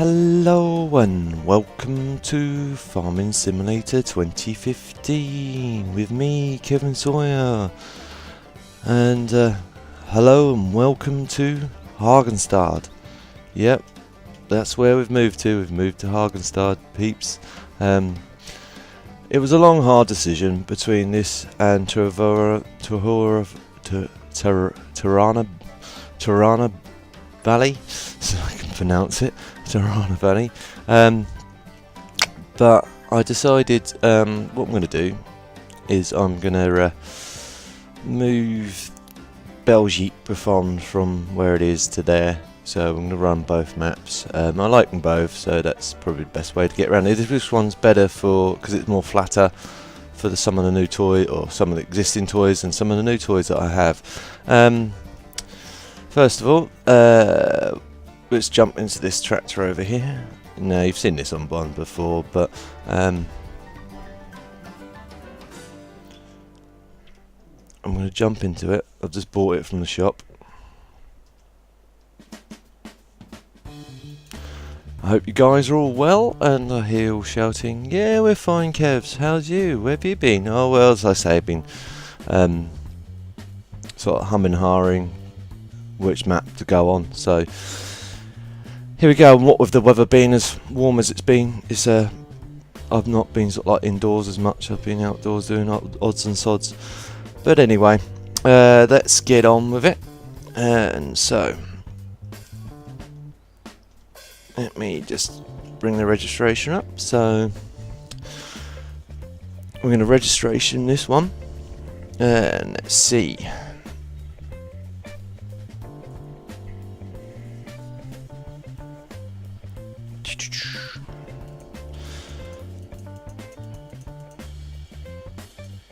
Hello and welcome to Farming Simulator 2015 with me, Kevin Sawyer. And hello and welcome to Hagenstedt. Yep, that's where we've moved to. We've moved to Hagenstedt, peeps. It was a long, hard decision between this and Tirana Valley, so I can pronounce it, Tirana Valley. But I decided what I'm going to do is I'm going to move Belgique from where it is to there. So I'm going to run both maps. I like them both, so that's probably the best way to get around it. This one's better because it's more flatter for some of the new toys, or some of the existing toys, and some of the new toys that I have. First of all, let's jump into this tractor over here. Now, you've seen this on one before, but I'm going to jump into it. I've just bought it from the shop. I hope you guys are all well, and I hear you all shouting, "Yeah, we're fine, Kevs. How's you? Where have you been?" Oh, well, as I say, I've been sort of humming, hawing which map to go on. So here we go. And what with the weather being as warm as it's been, it's I've not been sort of like indoors as much. I've been outdoors doing odds and sods. But anyway, let's get on with it. And so let me just bring the registration up. So we're going to registration this one, and let's see.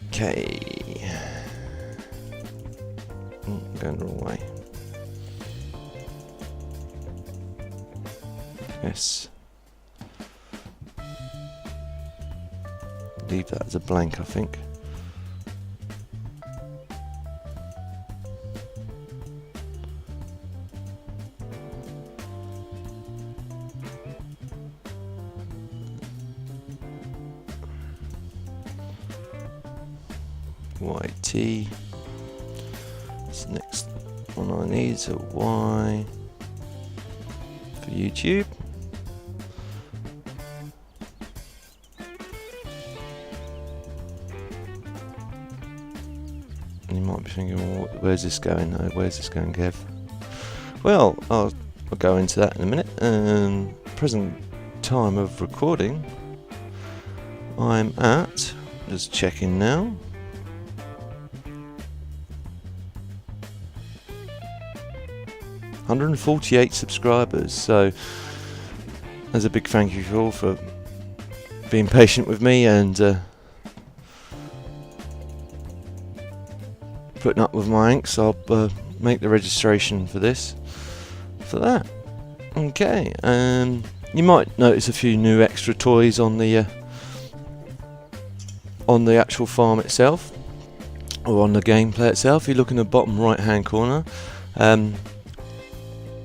Okay. Going the wrong way. Yes. Leave that as a blank, I think. YT. This next one I need is a Y for YouTube. And you might be thinking, well, where's this going? No, where's this going, Kev? Well, I'll go into that in a minute. Present time of recording, I'm at, just checking now, 148 subscribers. So there's a big thank you for all for being patient with me and putting up with my angst. I'll make the registration for that. Okay, you might notice a few new extra toys on the actual farm itself, or on the gameplay itself. If you look in the bottom right hand corner,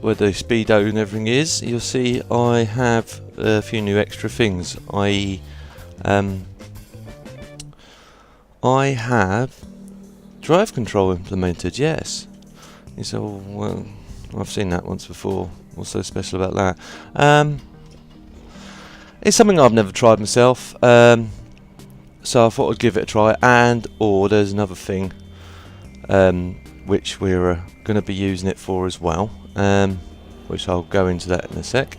where the speedo and everything is, you'll see I have a few new extra things. I have drive control implemented. Yes. You say, oh, well, I've seen that once before. What's so special about that? It's something I've never tried myself, so I thought I'd give it a try. And or there's another thing which we're going to be using it for as well, which I'll go into that in a sec.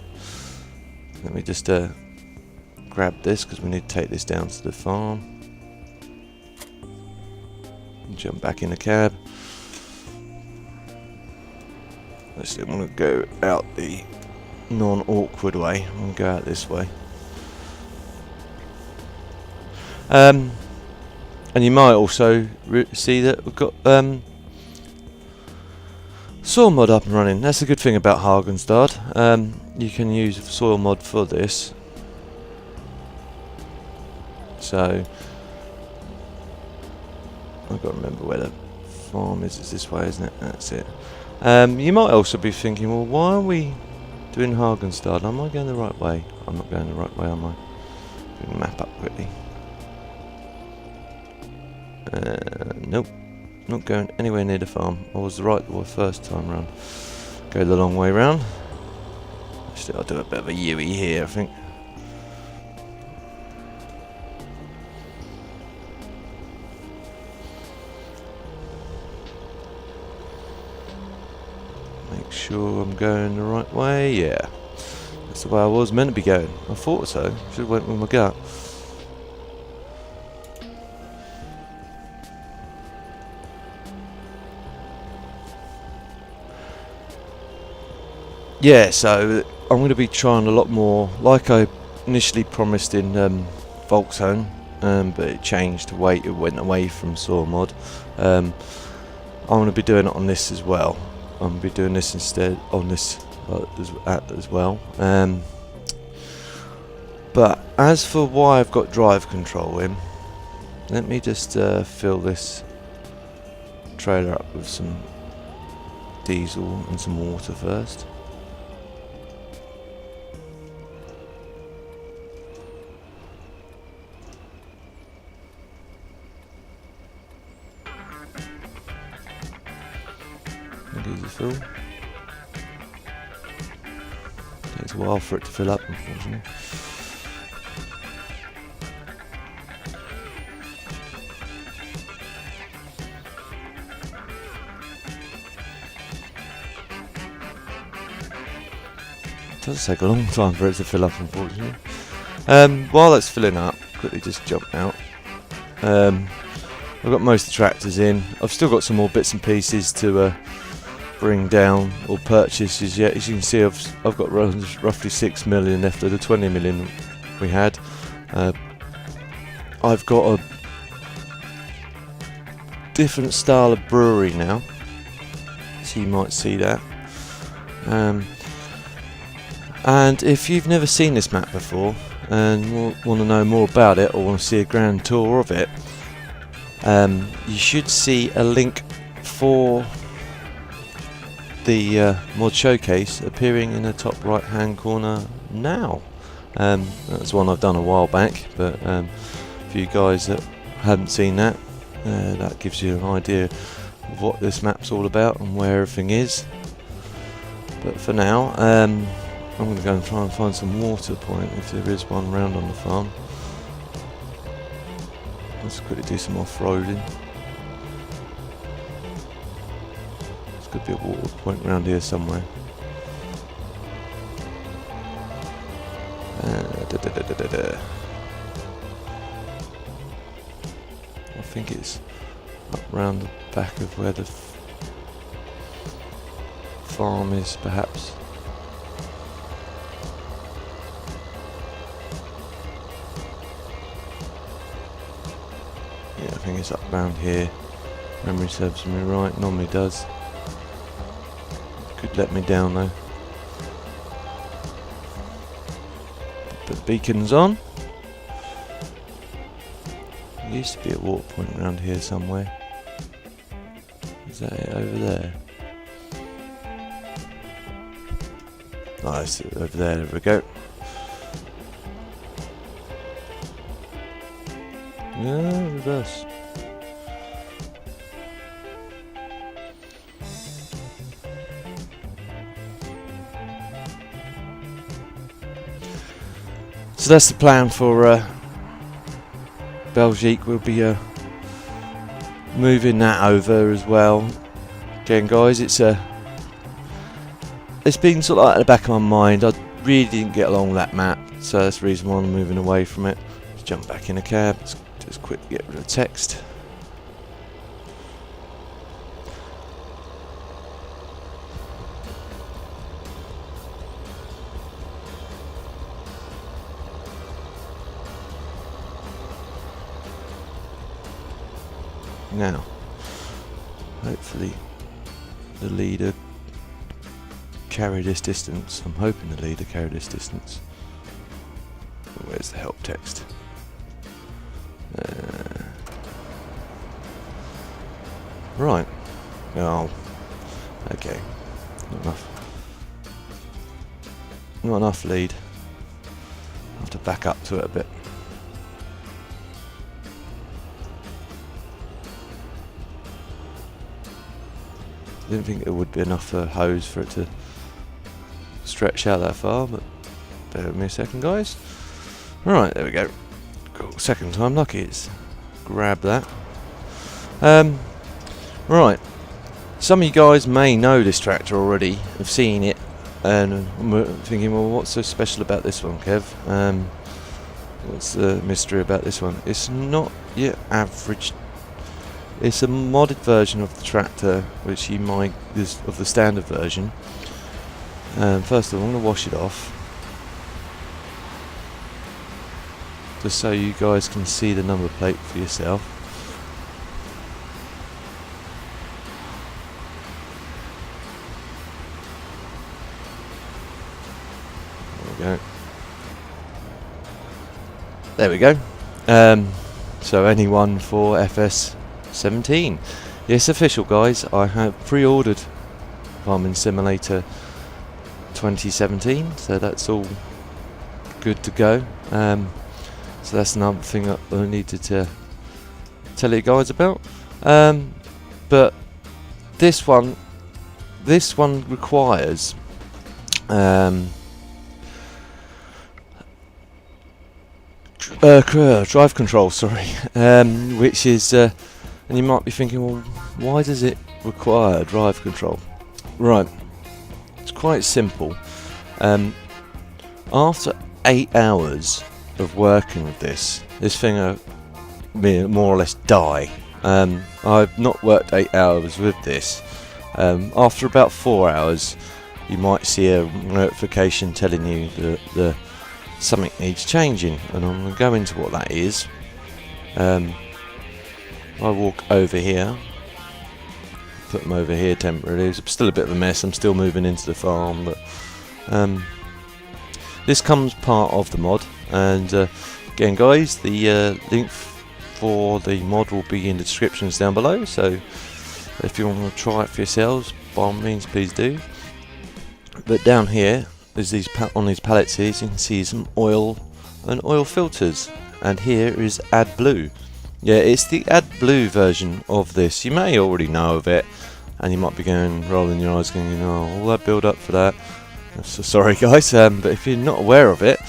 Let me just grab this because we need to take this down to the farm. Jump back in the cab. Let's see, I'm going to go out the non-awkward way. I'm going to go out this way. And you might also see that we've got soil mod up and running. That's a good thing about Hagenstedt. You can use soil mod for this. So I've got to remember where the farm is. It's this way, isn't it? That's it. You might also be thinking, well, why are we Doing Hagenstedt. Am I going the right way? I'm not going the right way, am I? Bring the map up quickly. Nope. Not going anywhere near the farm. I was right the first time round. Go the long way round. Actually, I'll do a bit of a U-E here, I think. Make sure I'm going the right way. Yeah. That's the way I was meant to be going. I thought so. Should have went with my gut. Yeah, so I'm going to be trying a lot more, like I initially promised in Volkszone, but it changed to wait. It went away from Saw Mod. I'm going to be doing it on this as well. I'm going to be doing this instead on this as well. But as for why I've got drive control in, let me just fill this trailer up with some diesel and some water first. Easy fill. Takes a while for it to fill up, unfortunately. It does take a long time for it to fill up, unfortunately. While that's filling up, quickly just jump out. I've got most of the tractors in. I've still got some more bits and pieces to bring down or purchases yet. As you can see, I've got roughly 6 million left of the 20 million we had. I've got a different style of brewery now, so you might see that. And if you've never seen this map before and want to know more about it or want to see a grand tour of it, you should see a link for the mod showcase appearing in the top right hand corner now. That's one I've done a while back, but for you guys that haven't seen that, that gives you an idea of what this map's all about and where everything is. But for now, I'm going to go and try and find some water point if there is one around on the farm. Let's quickly do some off-roading. Could be a water point around here somewhere. I think it's up round the back of where the farm is, perhaps. Yeah, I think it's up round here. Memory serves me right, normally does. Could let me down though. Put the beacons on. There used to be a water point around here somewhere. Is that it over there? Nice, over there, there we go. Yeah, reverse. So that's the plan for Belgique. We'll be moving that over as well. Again, guys, it's been sort of like at the back of my mind. I really didn't get along with that map, so that's the reason why I'm moving away from it. Let's jump back in a cab. Let's just quickly get rid of text. Now, hopefully the leader carry this distance. I'm hoping the leader carry this distance. Where's the help text? Right. Oh, okay. Not enough. not enough lead. I'll have to back up to it a bit. Didn't think it would be enough for a hose for it to stretch out that far, but bear with me a second, guys. Right, there we go. Cool. Second time lucky. It's grab that. Right. Some of you guys may know this tractor already, have seen it, and I'm thinking, well, what's so special about this one, Kev? What's the mystery about this one? It's not your average. It's a modded version of the tractor, which you might is of the standard version. First of all, I'm going to wash it off, just so you guys can see the number plate for yourself. There we go. So anyone for FS17. Yes, official, guys. I have pre-ordered Farming Simulator 2017, so that's all good to go. So that's another thing that I needed to tell you guys about. But this one requires drive control, sorry, which is, and you might be thinking, well, why does it require drive control? Right, it's quite simple. After 8 hours of working with this thing will more or less die. I've not worked 8 hours with this. After about 4 hours, you might see a notification telling you that something needs changing, and I'm going to go into what that is. I walk over here, put them over here temporarily. It's still a bit of a mess, I'm still moving into the farm, but this comes part of the mod. And again, guys, the link for the mod will be in the descriptions down below, so if you want to try it for yourselves, by all means, please do. But down here, there's these on these pallets here, you can see some oil and oil filters, and here is AdBlue. Yeah, it's the AdBlue version of this. You may already know of it, and you might be rolling your eyes, going, all that build up for that. So sorry, guys, but if you're not aware of it,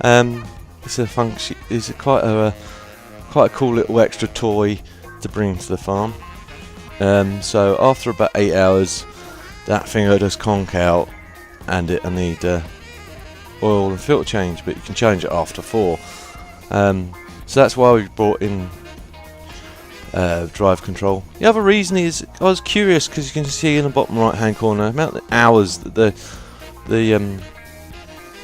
it's a function. It's quite a cool little extra toy to bring to the farm. So after about 8 hours, that thing will just conk out, and I need oil and filter change, but you can change it after 4. So that's why we brought in drive control. The other reason is I was curious, because you can see in the bottom right hand corner the amount of hours that the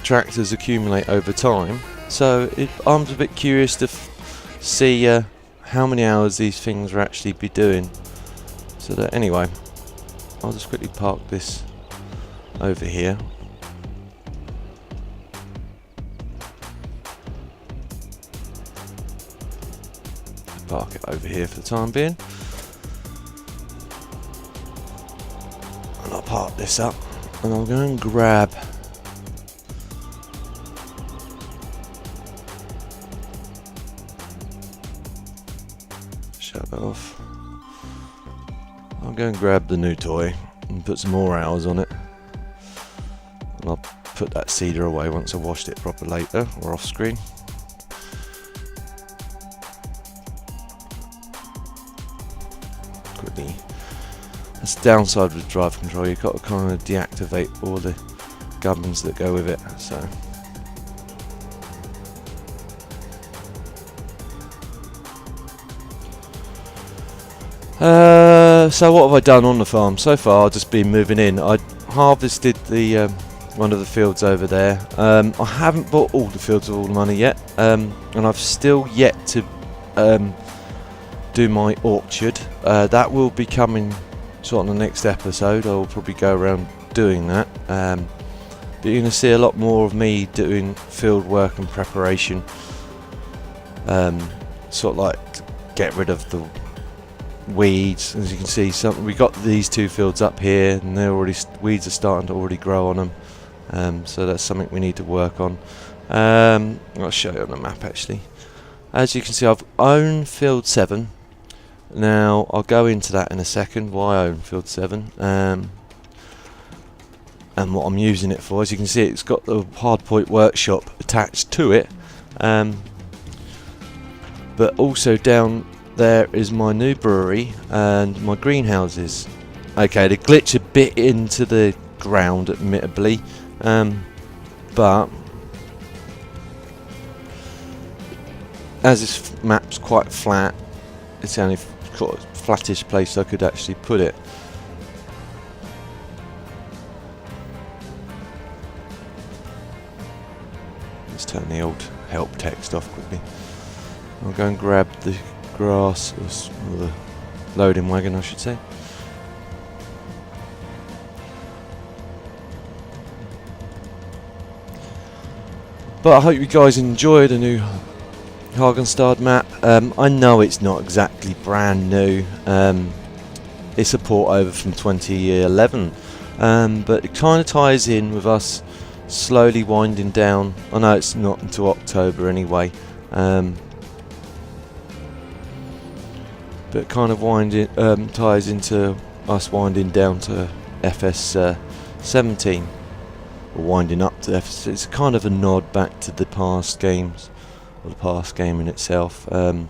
tractors accumulate over time. So I'm a bit curious to see how many hours these things will actually be doing. So that, anyway, I'll just quickly park this over here. Park it over here for the time being, and I'll park this up, and I'll go and grab shut that off. I'll go and grab the new toy and put some more hours on it, and I'll put that seeder away once I've washed it proper later, or off screen. Quickly, that's the downside with drive control, you've got to kind of deactivate all the gubbins that go with it. So what have I done on the farm so far? I've just been moving in. I harvested the one of the fields over there. I haven't bought all the fields with all the money yet, and I've still yet to do my orchard. That will be coming sort of on the next episode. I will probably go around doing that, but you're going to see a lot more of me doing field work and preparation, sort of like to get rid of the weeds. As you can see, we got these 2 fields up here, and they're already weeds are starting to already grow on them. So that's something we need to work on. I'll show you on the map actually. As you can see, I've owned field 7. Now I'll go into that in a second, why I own field 7 and what I'm using it for. As you can see, it's got the hardpoint workshop attached to it, but also down there is my new brewery and my greenhouses. Okay, they glitch a bit into the ground admittedly, but as this map's quite flat, it's the only flattish place I could actually put it. Let's turn the old help text off quickly. I'll go and grab the grass, or the loading wagon I should say. But I hope you guys enjoyed the new Hagenstedt map. I know it's not exactly brand new. It's a port over from 2011, but it kind of ties in with us slowly winding down. I know it's not until October anyway, but it kind of ties into us winding down to FS 17. Or winding up to FS. It's kind of a nod back to the past games, or the past game in itself. And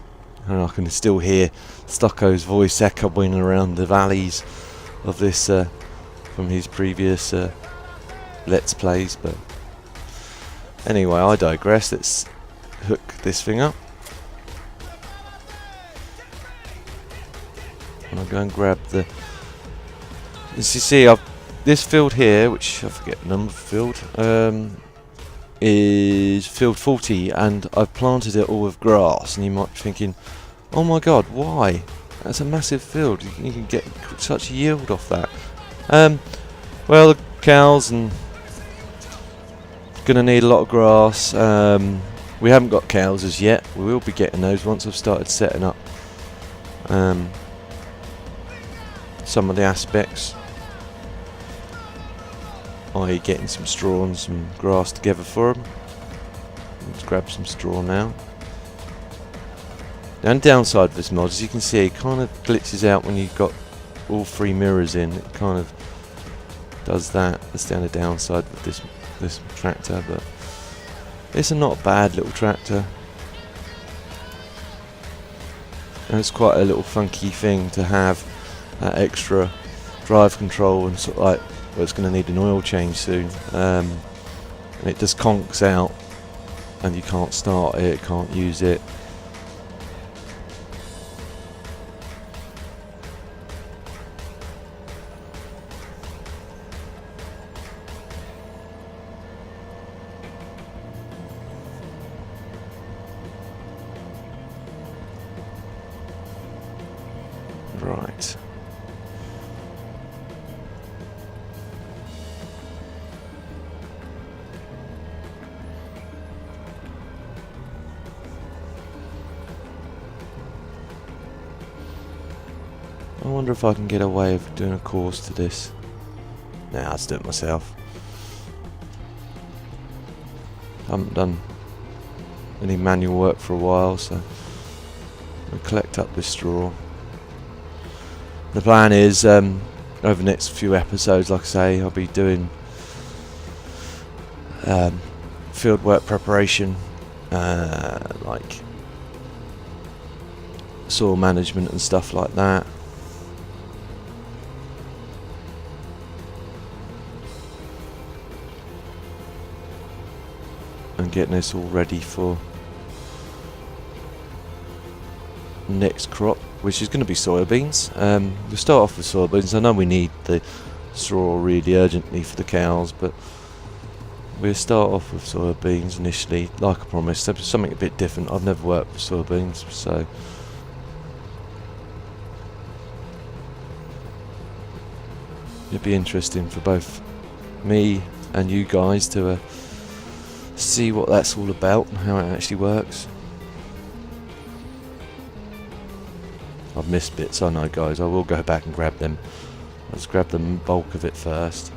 I can still hear Stucco's voice echoing around the valleys of this from his previous Let's Plays. But anyway, I digress. Let's hook this thing up. And I'll go and grab the. As you see, this field here, which I forget the number of field, is field 40, and I've planted it all with grass. And you might be thinking, oh my god, why? That's a massive field. You can get such a yield off that. Well, the cows and gonna need a lot of grass. We haven't got cows as yet. We will be getting those once I've started setting up some of the aspects, i.e. getting some straw and some grass together for them. Let's grab some straw now. The only downside of this mod, as you can see, it kind of glitches out when you've got all 3 mirrors in. It kind of does that. That's the only downside with this tractor, but it's a not bad little tractor. And it's quite a little funky thing to have that extra drive control and sort of like, well, it's going to need an oil change soon, and it just conks out and you can't start it, can't use it. Right. I wonder if I can get away with doing a course to this. Nah, I'll just do it myself. I haven't done any manual work for a while, so I'll collect up this straw. The plan is, over the next few episodes, like I say, I'll be doing field work preparation, like soil management and stuff like that. And getting this all ready for next crop, which is going to be soybeans. We'll start off with soybeans. I know we need the straw really urgently for the cows, but we'll start off with soybeans initially, like I promised. Something a bit different. I've never worked with soybeans, so it'd be interesting for both me and you guys to see what that's all about and how it actually works. I've missed bits, I know, guys. I will go back and grab them. Let's grab the bulk of it first.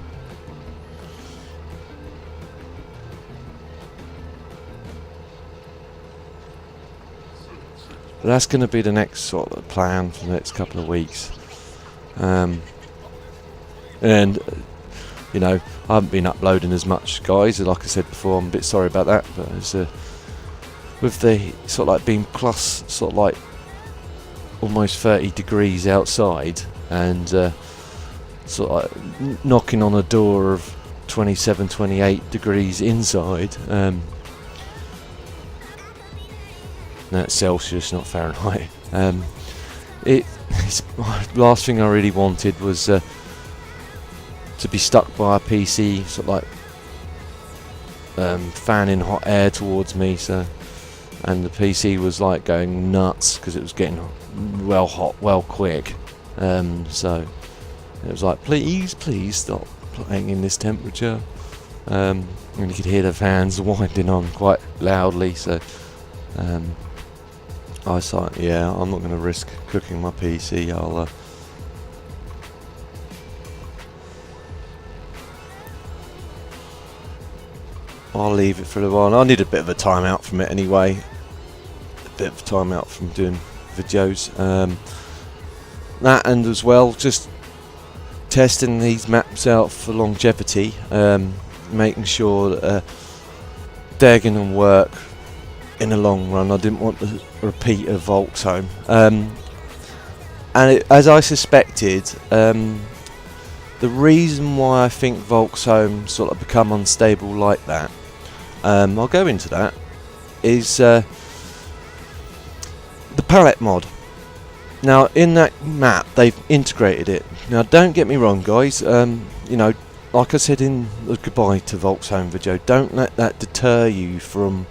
that's going to be the next sort of plan for the next couple of weeks. And you know, I haven't been uploading as much, guys. Like I said before, I'm a bit sorry about that. But it's with the sort of like being plus sort of like almost 30 degrees outside, and sort of like knocking on a door of 27, 28 degrees inside. That's Celsius, not Fahrenheit. Last thing I really wanted was to be stuck by a PC, sort of like fanning hot air towards me. So, and the PC was like going nuts because it was getting well hot, well quick. So it was like, please stop playing in this temperature. And you could hear the fans winding on quite loudly. So I thought, yeah, I'm not going to risk cooking my PC. I'll leave it for a while. I need a bit of a time out from it anyway. A bit of time out from doing videos. That, and as well, just testing these maps out for longevity. Making sure that they're going to work in the long run. I didn't want to repeat a Volkswagen. And as I suspected, the reason why I think Volkswagen sort of become unstable like that, I'll go into that, is the palette mod. Now in that map they've integrated it. Now don't get me wrong, guys, you know, like I said in the goodbye to Volkswagen video, don't let that deter you from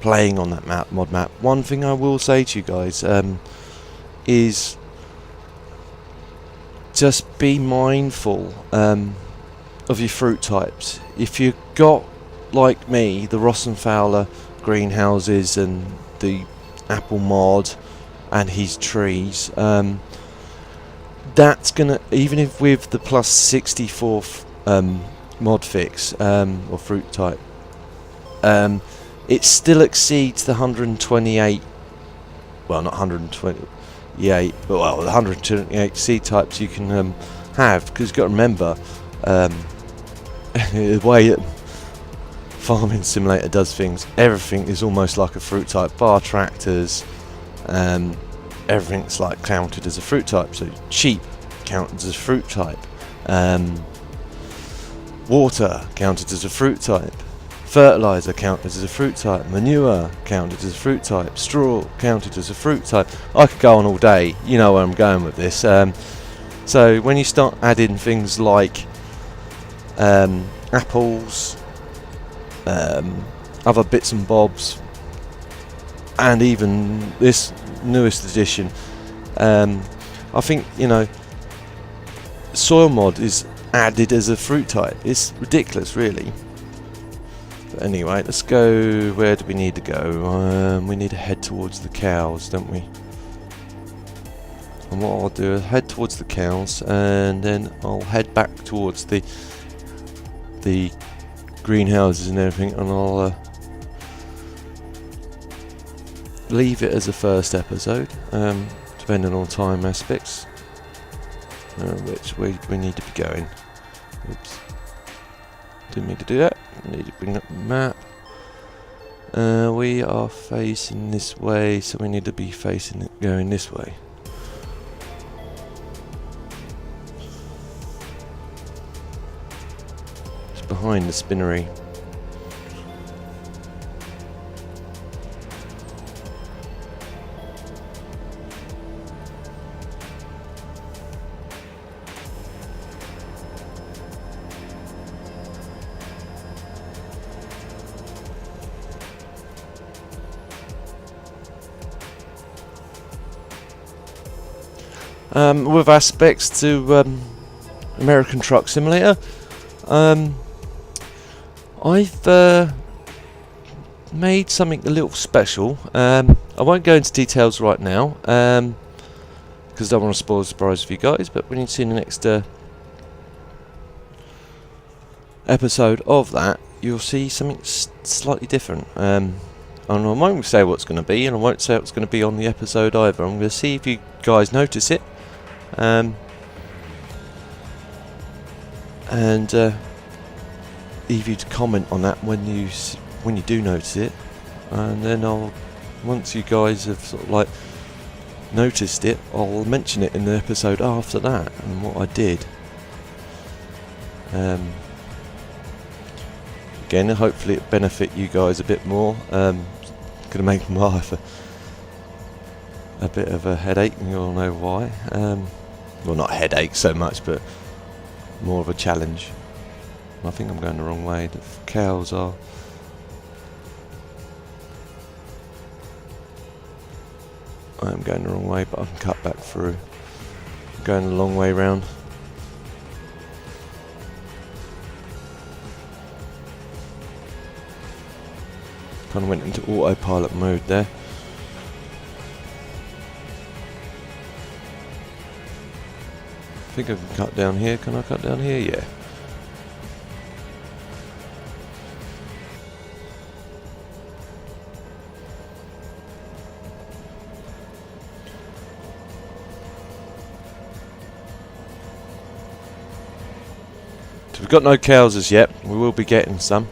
playing on that mod map. One thing I will say to you guys is just be mindful of your fruit types. If you got, like me, the Rosenfowler greenhouses and the apple mod and his trees, that's gonna, even if with the plus 64 mod fix or fruit type, it still exceeds the 128, well not 128, but well, the 128 seed types you can have, because you've got to remember the way that Farming Simulator does things, everything is almost like a fruit type, bar tractors, everything's like counted as a fruit type. So sheep counted as a fruit type, water counted as a fruit type, fertilizer counted as a fruit type, manure counted as a fruit type, straw counted as a fruit type. I could go on all day, you know where I'm going with this. So when you start adding things like apples, other bits and bobs, and even this newest edition, I think, you know, soil mod is added as a fruit type. It's ridiculous, really. But anyway, let's go. Where do we need to go? We need to head towards the cows, don't we? And what I'll do is head towards the cows, and then I'll head back towards the greenhouses and everything, and I'll leave it as a first episode, depending on time aspects, which way we need to be going. Oops, didn't mean to do that. Need to bring up the map. We are facing this way, so we need to be facing it going this way. It's behind the spinnery. With aspects to American Truck Simulator, I've made something a little special. I won't go into details right now, because I don't want to spoil the surprise for you guys, but when you see the next episode of that, you'll see something slightly different. And I won't say what's going to be, and I won't say what's going to be on the episode either. I'm going to see if you guys notice it. And leave you to comment on that when you do notice it. And then once you guys have sort of like noticed it, I'll mention it in the episode after that and what I did. Again, hopefully it benefit you guys a bit more. Gonna make my life a bit of a headache, and you'll know why. Well, not headache so much, but more of a challenge. I think I'm going the wrong way. The cows are. I am going the wrong way, but I can cut back through. I'm going the long way round. Kind of went into autopilot mode there. I think I can cut down here. Can I cut down here? Yeah. So we've got no cows as yet. We will be getting some.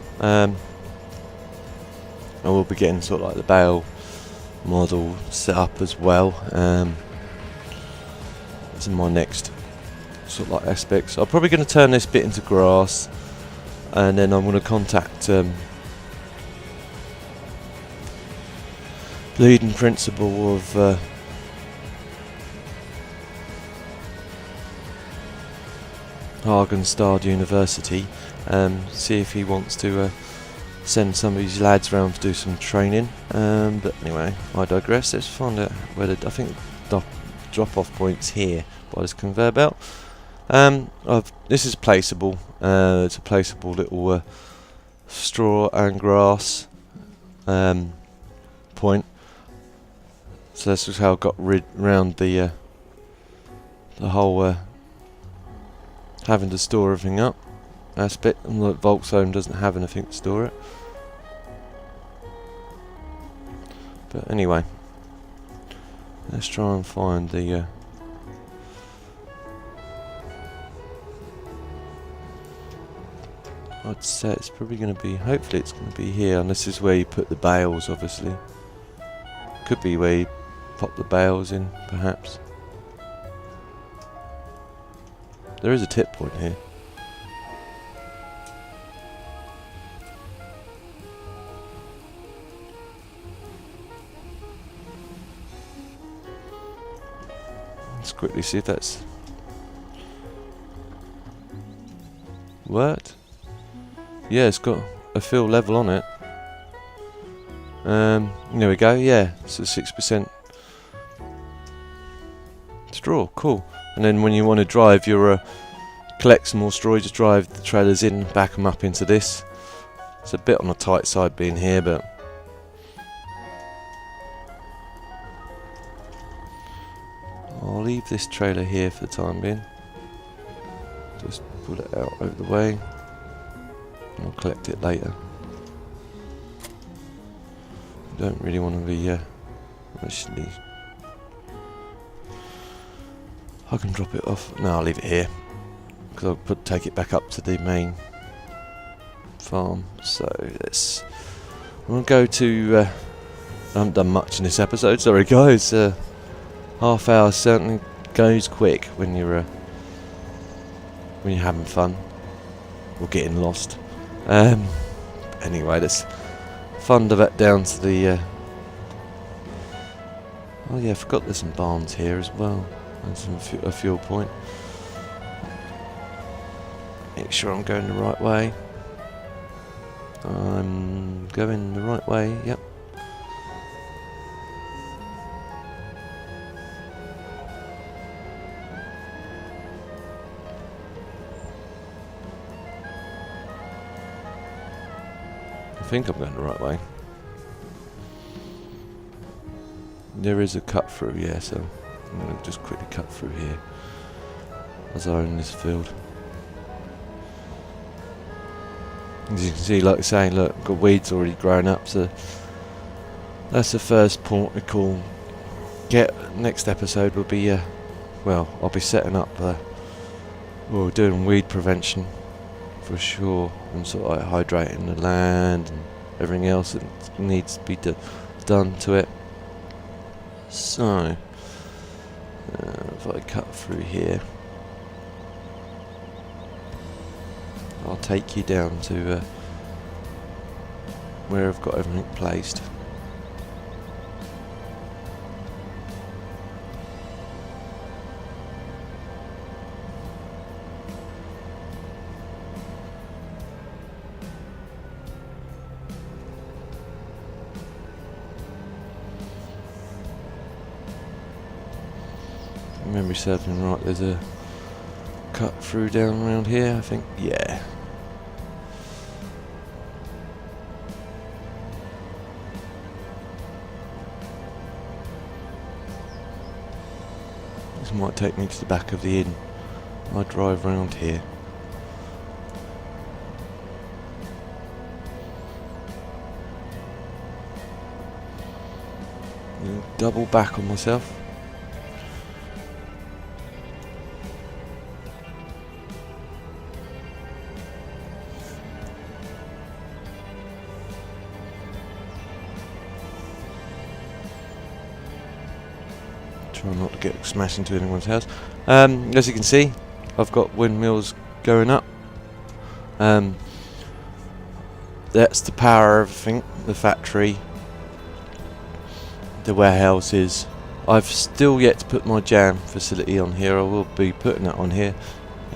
I will be getting sort of like the bale model set up as well. That's in my next sort of like aspects. I'm probably going to turn this bit into grass, and then I'm going to contact leading principal of Hagenstedt University, see if he wants to send some of these lads around to do some training. But anyway, I digress. Let's find out where I think the drop-off point's here by this conveyor belt. This is placeable. It's a placeable little straw and grass point. So that's just how I got round the whole having to store everything up aspect. And like Volkswagen doesn't have anything to store it. But anyway, let's try and find the I'd say it's probably going to be, hopefully it's going to be here, and this is where you put the bales, obviously. Could be where you pop the bales in, perhaps. There is a tip point here. Let's quickly see if that's worked. Yeah, it's got a fill level on it. There we go. Yeah, it's a 6% straw. Cool. And then when you want to drive your collect some more straw, you just drive the trailers in, back them up into this. It's a bit on the tight side being here, but I'll leave this trailer here for the time being. Just pull it out over the way. I'll collect it later. Don't really want to be actually, I can drop it off. No, I'll leave it here because I'll take it back up to the main farm. So let's. I'm gonna go to. I haven't done much in this episode. Sorry, guys. Half hour certainly goes quick when you're having fun or getting lost. Anyway, let's thunder back down to the. Oh yeah, I forgot there's some barns here as well, and a fuel point. Make sure I'm going the right way. I'm going the right way. Yep. I think I'm going the right way. There is a cut through, yeah, so I'm going to just quickly cut through here as I own this field. As you can see, like I was saying, look, I've got weeds already growing up, so that's the first port we call. Next episode will be well, I'll be setting up or doing weed prevention for sure, and sort of like hydrating the land and everything else that needs to be done to it. So if I cut through here, I'll take you down to where I've got everything placed. Memory serves me right, there's a cut through down around here, I think. Yeah. This might take me to the back of the inn. I'll drive round here. Double back on myself. Try not to get smashed into anyone's house. As you can see, I've got windmills going up. That's to power everything, the factory, the warehouses. I've still yet to put my jam facility on here. I will be putting that on here.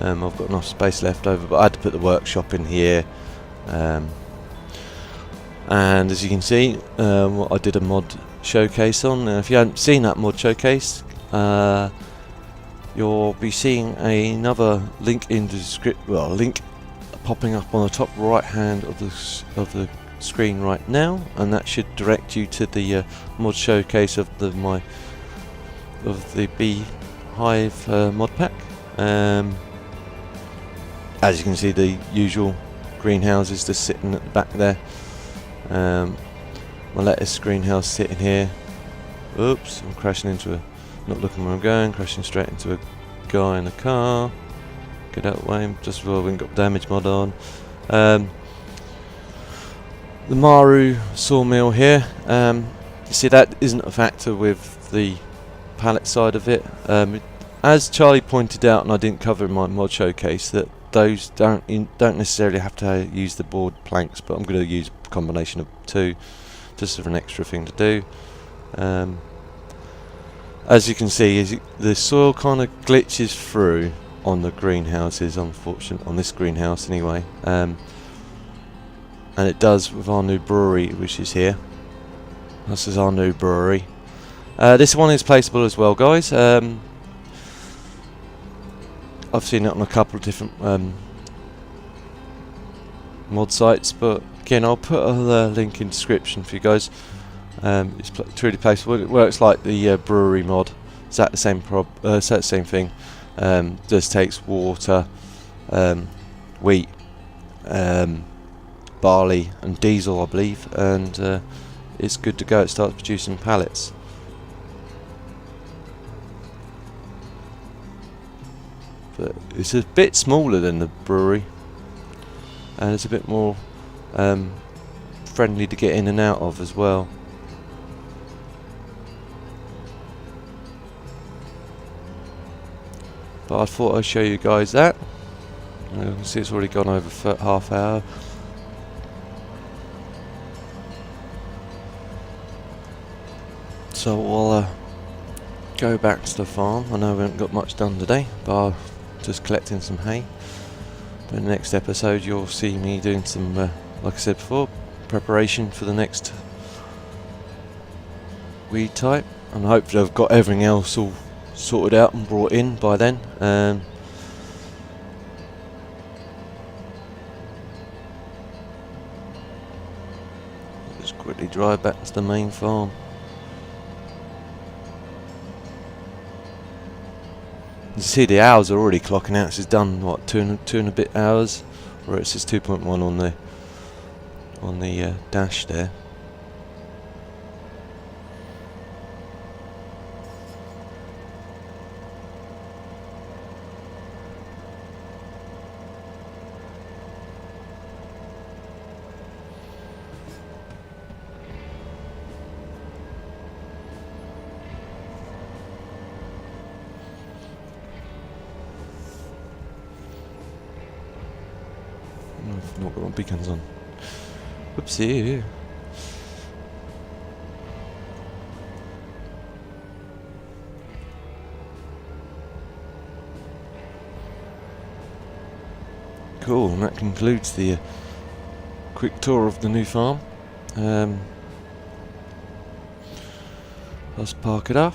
I've got enough space left over, but I had to put the workshop in here. And as you can see, I did a mod showcase on. If you haven't seen that mod showcase, you'll be seeing another link in the script. Well, a link popping up on the top right hand of the screen right now, and that should direct you to the mod showcase of the Beehive mod pack. As you can see, the usual greenhouses just sitting at the back there. My lettuce greenhouse sitting here. Oops, I'm crashing into not looking where I'm going, crashing straight into a guy in a car. Get out of the way, just as well we got damage mod on. The Maru sawmill here, you see that isn't a factor with the pallet side of it. As Charlie pointed out, and I didn't cover in my mod showcase, that those don't necessarily have to use the board planks, but I'm going to use a combination of two, just as an extra thing to do. As you can see, the soil kind of glitches through on the greenhouses, unfortunately, on this greenhouse anyway, and it does with our new brewery, which is here. This is our new brewery. This one is placeable as well, guys. I've seen it on a couple of different mod sites, but again, I'll put a link in the description for you guys. It's truly placeable. It works like the brewery mod. It's that the same it's that the same thing. Just takes water, wheat, barley, and diesel, I believe, and it's good to go. It starts producing pallets. But it's a bit smaller than the brewery, and it's a bit more friendly to get in and out of as well. But I thought I'd show you guys that. You can see it's already gone over half hour. So I'll go back to the farm. I know we haven't got much done today, but I'm just collecting some hay. But in the next episode you'll see me doing some, like I said before, preparation for the next weed type. And hopefully I've got everything else all sorted out and brought in by then. Just quickly drive back to the main farm. You see the hours are already clocking out. This is done what, two and a bit hours, where it says 2.1 on the dash there. not got my big guns on. Whoopsie. Cool, and that concludes the quick tour of the new farm. Let's park it up,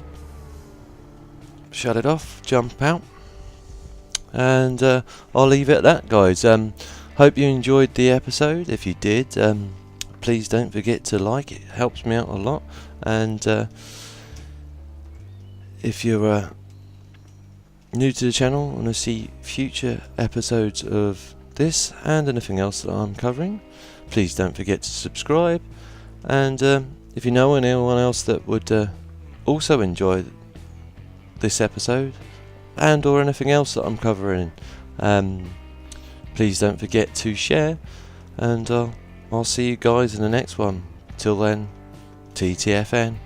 shut it off, jump out, and I'll leave it at that, guys. Hope you enjoyed the episode. If you did, please don't forget to like it. It helps me out a lot. And if you're new to the channel and want to see future episodes of this and anything else that I'm covering, please don't forget to subscribe. And if you know anyone else that would also enjoy this episode and or anything else that I'm covering, please don't forget to share, and I'll see you guys in the next one. Till then, TTFN.